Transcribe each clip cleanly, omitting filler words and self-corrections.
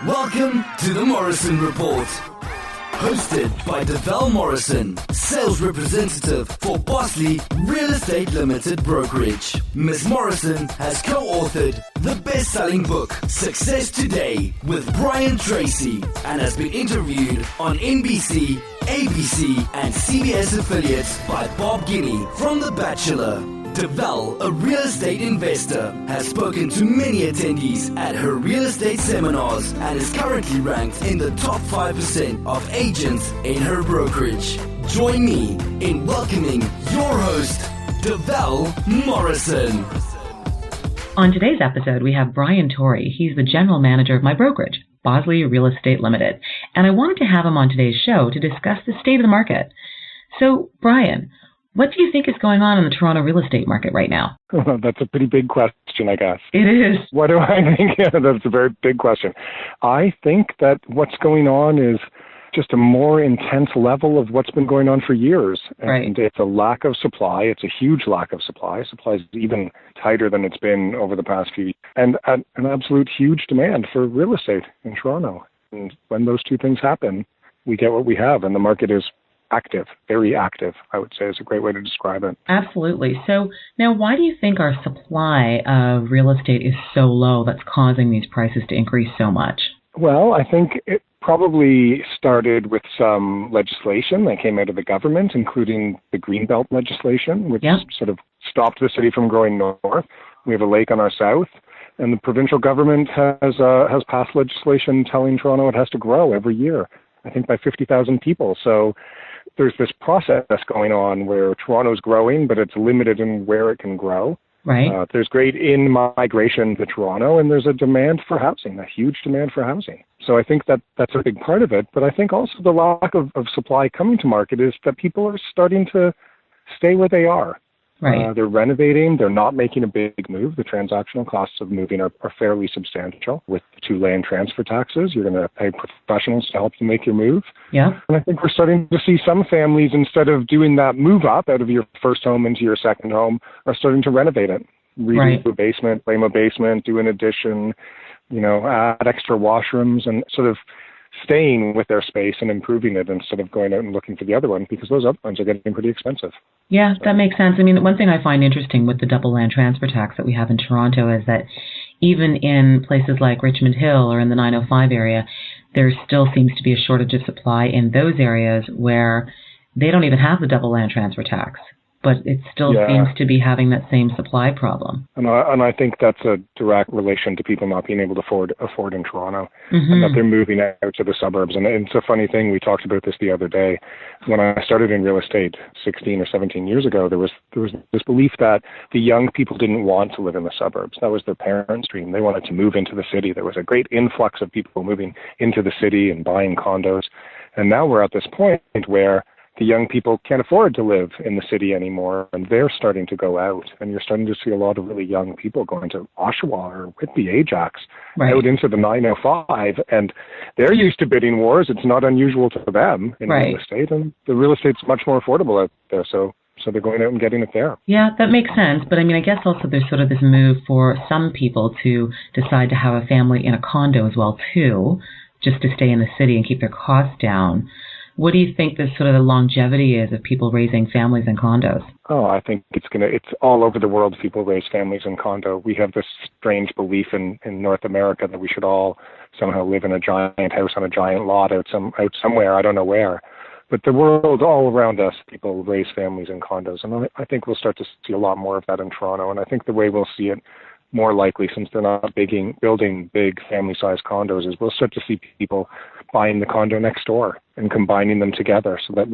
Welcome to the Morrison Report. Hosted by Deval Morrison, sales representative for Bosley Real Estate Ltd Brokerage. Ms. Morrison has co-authored the best-selling book, Success Today, with Brian Tracy, and has been interviewed on NBC, ABC, and CBS affiliates by Bob Guinea from The Bachelor. Deval, a real estate investor, has spoken to many attendees at her real estate seminars and is currently ranked in the top 5% of agents in her brokerage. Join me in welcoming your host, Deval Morrison. On today's episode, we have Brian Torry. He's the general manager of my brokerage, Bosley Real Estate Ltd. And I wanted to have him on today's show to discuss the state of the market. So, Brian, what do you think is going on in the Toronto real estate market right now? That's a pretty big question, I guess. It is. What do I think? Yeah, that's a very big question. I think that what's going on is just a more intense level of what's been going on for years. Right. And it's a lack of supply. It's a huge lack of supply. Supply is even tighter than it's been over the past few years. And an absolute huge demand for real estate in Toronto. And when those two things happen, we get what we have. And the market is active, very active, I would say is a great way to describe it. Absolutely. So now why do you think our supply of real estate is so low that's causing these prices to increase so much? Well, I think it probably started with some legislation that came out of the government, including the Greenbelt legislation, which sort of stopped the city from growing north. We have a lake on our south, and the provincial government has passed legislation telling Toronto it has to grow every year, I think by 50,000 people. So there's this process going on where Toronto's growing, but it's limited in where it can grow. Right. There's great in-migration to Toronto, and there's a demand for housing, a huge demand for housing. So I think that that's a big part of it. But I think also the lack of supply coming to market is that people are starting to stay where they are. Right. They're renovating. They're not making a big move. The transactional costs of moving are fairly substantial. With the 2 land transfer taxes, you're going to pay professionals to help you make your move. Yeah. And I think we're starting to see some families, instead of doing that move up out of your first home into your second home, are starting to renovate it. Redo a basement, blame a basement, do an addition, add extra washrooms, and sort of staying with their space and improving it instead of going out and looking for the other one, because those other ones are getting pretty expensive. Yeah, that makes sense. I mean, one thing I find interesting with the double land transfer tax that we have in Toronto is that even in places like Richmond Hill or in the 905 area, there still seems to be a shortage of supply in those areas where they don't even have the double land transfer tax, but it still seems to be having that same supply problem. And I think that's a direct relation to people not being able to afford in Toronto, and that they're moving out to the suburbs. And it's a funny thing, we talked about this the other day. When I started in real estate 16 or 17 years ago, there was this belief that the young people didn't want to live in the suburbs. That was their parents' dream. They wanted to move into the city. There was a great influx of people moving into the city and buying condos. And now we're at this point where the young people can't afford to live in the city anymore, and they're starting to go out. And you're starting to see a lot of really young people going to Oshawa or Whitby, Ajax, out into the 905, and they're used to bidding wars. It's not unusual to them in real estate, and the real estate's much more affordable out there, so they're going out and getting it there. Yeah, that makes sense. But I mean, I guess also there's sort of this move for some people to decide to have a family in a condo as well, too, just to stay in the city and keep their costs down. What do you think the sort of the longevity is of people raising families in condos? Oh, I think it's all over the world people raise families in condo. We have this strange belief in North America that we should all somehow live in a giant house on a giant lot out somewhere, I don't know where. But the world all around us, people raise families in condos. And I think we'll start to see a lot more of that in Toronto. And I think the way we'll see it more likely, since they're not building big family-sized condos, is we'll start to see people buying the condo next door and combining them together so that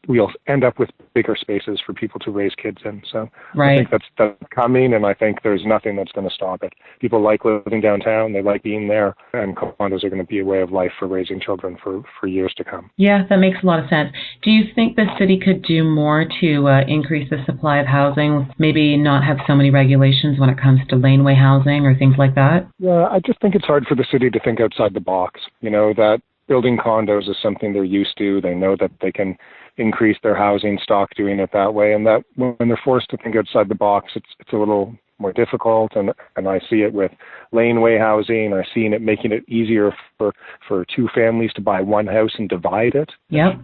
we'll end up with bigger spaces for people to raise kids in. So I think that's coming, and I think there's nothing that's going to stop it. People like living downtown, they like being there, and condos are going to be a way of life for raising children for years to come. Yeah, that makes a lot of sense. Do you think the city could do more to increase the supply of housing, maybe not have so many regulations when it comes to laneway housing or things like that? Yeah, I just think it's hard for the city to think outside the box, that building condos is something they're used to. They know that they can increase their housing stock doing it that way, and that when they're forced to think outside the box, it's a little more difficult. And I see it with Laneway housing. I've seen it making it easier for two families to buy one house and divide it,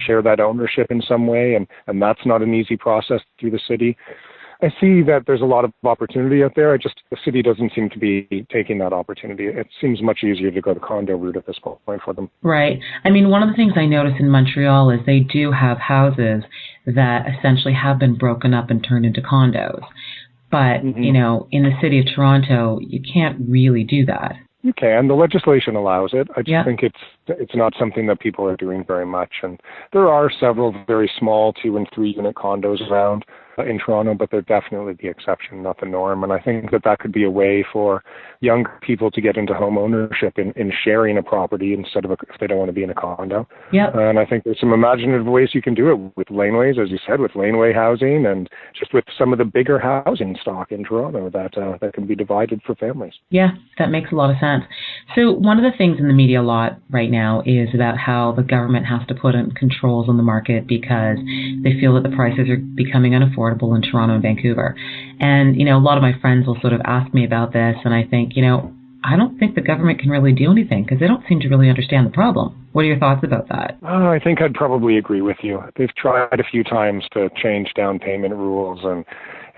share that ownership in some way. And that's not an easy process through the city. I see that there's a lot of opportunity out there. The city doesn't seem to be taking that opportunity. It seems much easier to go the condo route at this point for them. Right. I mean, one of the things I notice in Montreal is they do have houses that essentially have been broken up and turned into condos. But, you know, in the city of Toronto, you can't really do that. You can. The legislation allows it. I just think it's not something that people are doing very much. And there are several very small 2 and 3 unit condos around in Toronto, but they're definitely the exception, not the norm. And I think that could be a way for young people to get into home ownership in sharing a property instead of if they don't want to be in a condo. And I think there's some imaginative ways you can do it with laneways, as you said, with laneway housing and just with some of the bigger housing stock in Toronto that can be divided for families. Yeah, that makes a lot of sense. So one of the things in the media a lot right now is about how the government has to put in controls on the market because they feel that the prices are becoming unaffordable in Toronto and Vancouver. And, you know, a lot of my friends will sort of ask me about this, and I think, you know, I don't think the government can really do anything because they don't seem to really understand the problem. What are your thoughts about that? I think I'd probably agree with you. They've tried a few times to change down payment rules and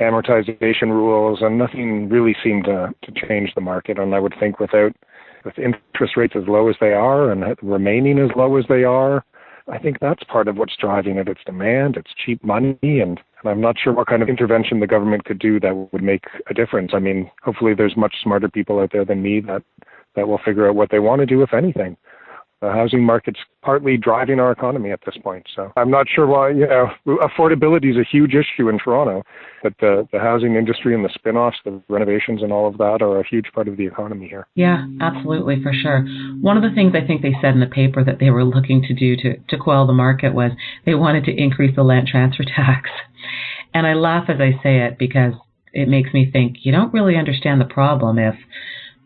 amortization rules, and nothing really seemed to change the market. And I would think with interest rates as low as they are and remaining as low as they are, I think that's part of what's driving it. It's demand, it's cheap money, and I'm not sure what kind of intervention the government could do that would make a difference. I mean, hopefully there's much smarter people out there than me that will figure out what they want to do, if anything. The housing market's partly driving our economy at this point. So I'm not sure why, affordability is a huge issue in Toronto, but the housing industry and the spin-offs, the renovations and all of that are a huge part of the economy here. Yeah, absolutely, for sure. One of the things I think they said in the paper that they were looking to do to quell the market was they wanted to increase the land transfer tax. And I laugh as I say it because it makes me think you don't really understand the problem if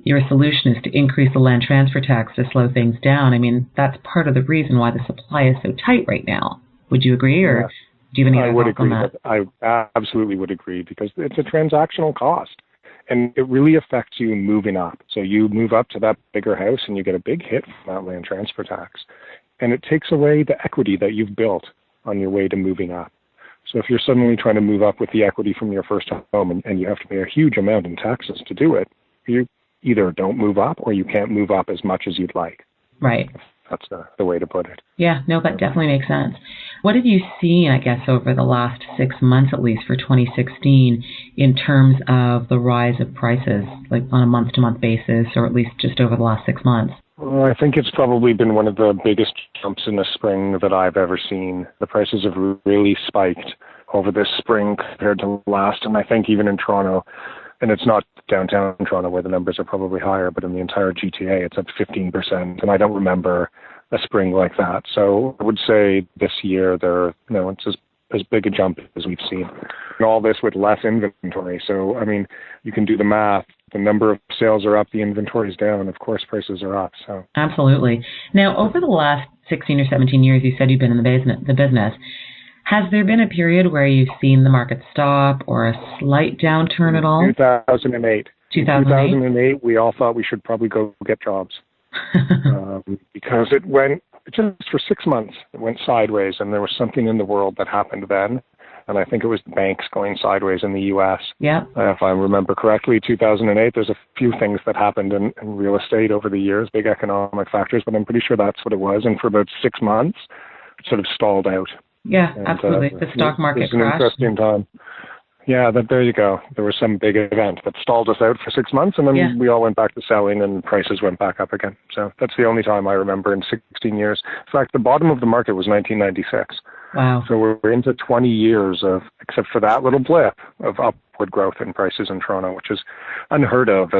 your solution is to increase the land transfer tax to slow things down. I mean, that's part of the reason why the supply is so tight right now. Would you agree, or do you have any other thoughts on that? I absolutely would agree because it's a transactional cost, and it really affects you moving up. So you move up to that bigger house, and you get a big hit from that land transfer tax, and it takes away the equity that you've built on your way to moving up. So if you're suddenly trying to move up with the equity from your first home, and you have to pay a huge amount in taxes to do it, you either don't move up or you can't move up as much as you'd like. Right. That's the way to put it. Yeah, no, that definitely makes sense. What have you seen, I guess, over the last 6 months, at least for 2016, in terms of the rise of prices, like on a month-to-month basis, or at least just over the last 6 months? Well, I think it's probably been one of the biggest jumps in the spring that I've ever seen. The prices have really spiked over this spring compared to last, and I think even in Toronto, and it's not downtown Toronto where the numbers are probably higher, but in the entire GTA, it's up 15%. And I don't remember a spring like that. So I would say this year, it's as big a jump as we've seen. And all this with less inventory. So, I mean, you can do the math. The number of sales are up, the inventory is down. Of course, prices are up. So absolutely. Now, over the last 16 or 17 years, you said you've been in the business. Has there been a period where you've seen the market stop or a slight downturn at all? 2008. 2008, we all thought we should probably go get jobs because it went, just for 6 months, it went sideways, and there was something in the world that happened then. And I think it was the banks going sideways in the U.S. Yeah. If I remember correctly, 2008, there's a few things that happened in real estate over the years, big economic factors, but I'm pretty sure that's what it was. And for about 6 months, it sort of stalled out. Yeah, absolutely. The stock market crashed. It was an interesting time. Yeah, there you go. There was some big event that stalled us out for 6 months, and then we all went back to selling, and prices went back up again. So that's the only time I remember in 16 years. In fact, the bottom of the market was 1996. Wow. So we're into 20 years of, except for that little blip, of upward growth in prices in Toronto, which is unheard of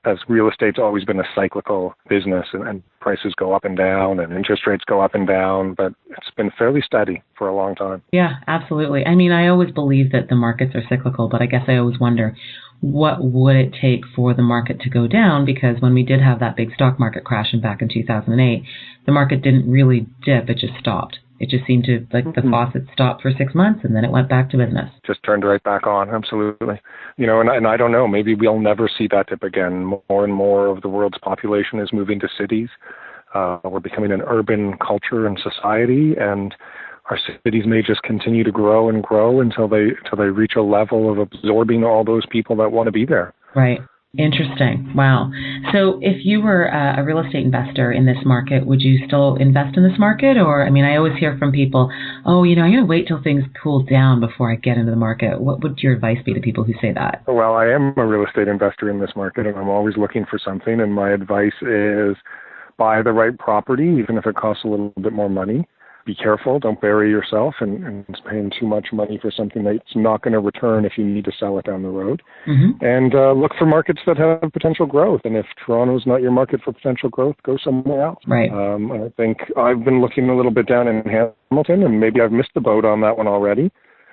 as real estate's always been a cyclical business, and prices go up and down and interest rates go up and down, but it's been fairly steady for a long time. Yeah, absolutely. I mean, I always believe that the markets are cyclical, but I guess I always wonder, what would it take for the market to go down? Because when we did have that big stock market crash back in 2008, the market didn't really dip, it just stopped. It just seemed to, like, the faucet stopped for 6 months and then it went back to business. Just turned right back on, absolutely. You know, and I don't know, maybe we'll never see that dip again. More and more of the world's population is moving to cities. We're becoming an urban culture and society, and our cities may just continue to grow and grow until they reach a level of absorbing all those people that want to be there. Right. Interesting. Wow. So if you were a real estate investor in this market, would you still invest in this market? Or, I mean, I always hear from people, oh, you know, I'm going to wait till things cool down before I get into the market. What would your advice be to people who say that? Well, I am a real estate investor in this market, and I'm always looking for something. And my advice is buy the right property, even if it costs a little bit more money. Be careful. Don't bury yourself and paying too much money for something that's not going to return if you need to sell it down the road. And look for markets that have potential growth. And if Toronto's not your market for potential growth, go somewhere else. Right. I think I've been looking a little bit down in Hamilton, and maybe I've missed the boat on that one already.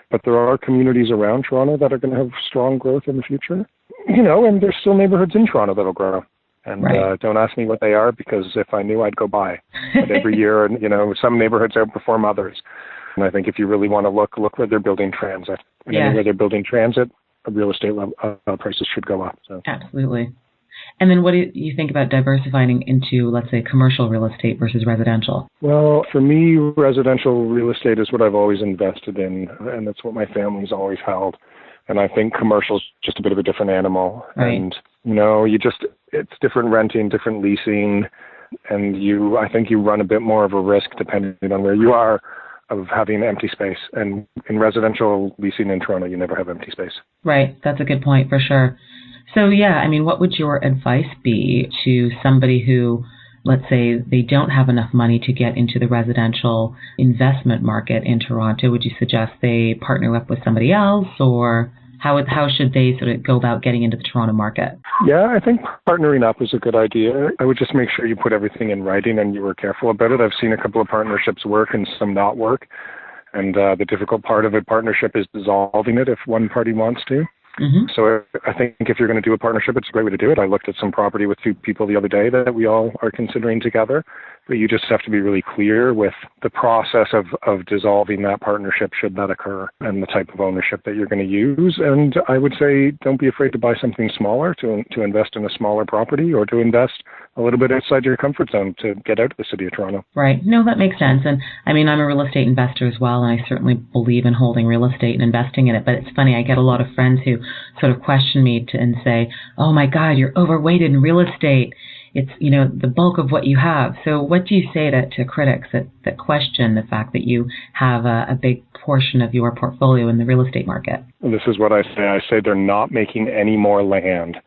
But there are communities around Toronto that are going to have strong growth in the future. You know, and there's still neighborhoods in Toronto that'll grow. And don't ask me what they are, because if I knew, I'd go buy. But every year, you know, some neighborhoods outperform others. And I think if you really want to look where they're building transit. And anywhere they're building transit, real estate prices should go up. So. Absolutely. And then what do you think about diversifying into, let's say, commercial real estate versus residential? Well, for me, residential real estate is what I've always invested in, and that's what my family's always held. And I think commercial is just a bit of a different animal. Right. And, you know, it's different renting, different leasing, and I think you run a bit more of a risk depending on where you are of having empty space. And in residential leasing in Toronto, you never have empty space. Right. That's a good point for sure. So, yeah, I mean, what would your advice be to somebody who, let's say, they don't have enough money to get into the residential investment market in Toronto? Would you suggest they partner up with somebody else, or how should they sort of go about getting into the Toronto market? Yeah, I think partnering up is a good idea. I would just make sure you put everything in writing and you were careful about it. I've seen a couple of partnerships work and some not work. And the difficult part of a partnership is dissolving it if one party wants to. So I think if you're going to do a partnership, it's a great way to do it. I looked at some property with two people the other day that we all are considering together. But you just have to be really clear with the process of dissolving that partnership should that occur, and the type of ownership that you're going to use. And I would say don't be afraid to buy something smaller, to invest in a smaller property, or to invest a little bit outside your comfort zone to get out of the city of Toronto. Right. No, that makes sense. And I mean, I'm a real estate investor as well, and I certainly believe in holding real estate and investing in it. But it's funny, I get a lot of friends who sort of question me and say, oh my God, you're overweighted in real estate. It's, you know, the bulk of what you have. So what do you say to critics that question the fact that you have a big portion of your portfolio in the real estate market? This is what I say. I say they're not making any more land.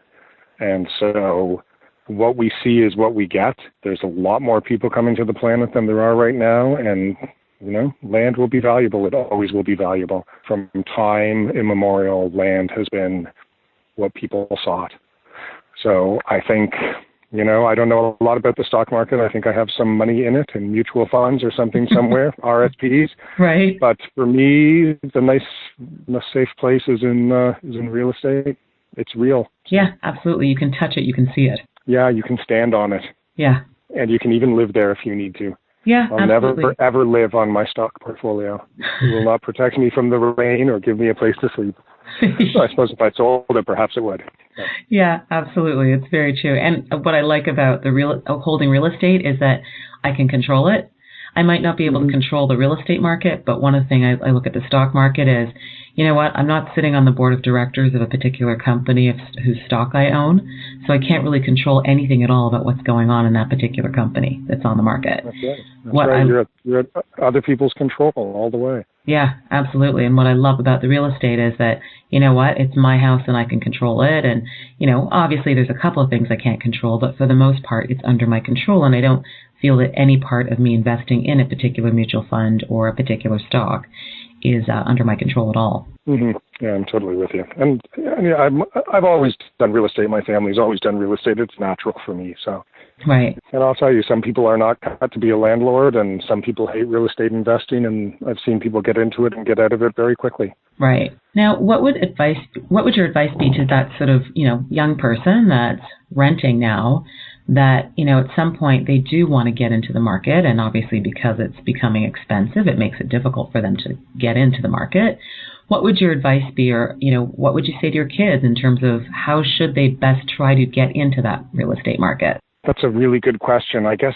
And so what we see is what we get. There's a lot more people coming to the planet than there are right now. And, you know, land will be valuable. It always will be valuable. From time immemorial, land has been what people sought. So I think, you know, I don't know a lot about the stock market. I think I have some money in it in mutual funds or something somewhere, RSPs. Right. But for me, the safe place is in real estate. It's real. Yeah, absolutely. You can touch it. You can see it. Yeah, you can stand on it. Yeah. And you can even live there if you need to. Yeah, I'll absolutely. never, ever live on my stock portfolio. It will not protect me from the rain or give me a place to sleep. So I suppose if I sold it, perhaps it would. Yeah, absolutely. It's very true. And what I like about the holding real estate is that I can control it. I might not be able to control the real estate market, but one of the things I look at the stock market is, you know what, I'm not sitting on the board of directors of a particular company whose stock I own, so I can't really control anything at all about what's going on in that particular company that's on the market. That's right. That's right. You're at other people's control all the way. Yeah, absolutely. And what I love about the real estate is that, you know what, it's my house and I can control it. And, you know, obviously there's a couple of things I can't control, but for the most part, it's under my control. And I don't feel that any part of me investing in a particular mutual fund or a particular stock is under my control at all. Yeah, I'm totally with you. And I mean, I've always done real estate. My family's always done real estate. It's natural for me. So. Right. And I'll tell you, some people are not cut to be a landlord, and some people hate real estate investing, and I've seen people get into it and get out of it very quickly. Right. Now, what would your advice be to that sort of, you know, young person that's renting now, that, at some point they do want to get into the market, and obviously because it's becoming expensive, it makes it difficult for them to get into the market. What would your advice be, or, what would you say to your kids in terms of how should they best try to get into that real estate market? That's a really good question. I guess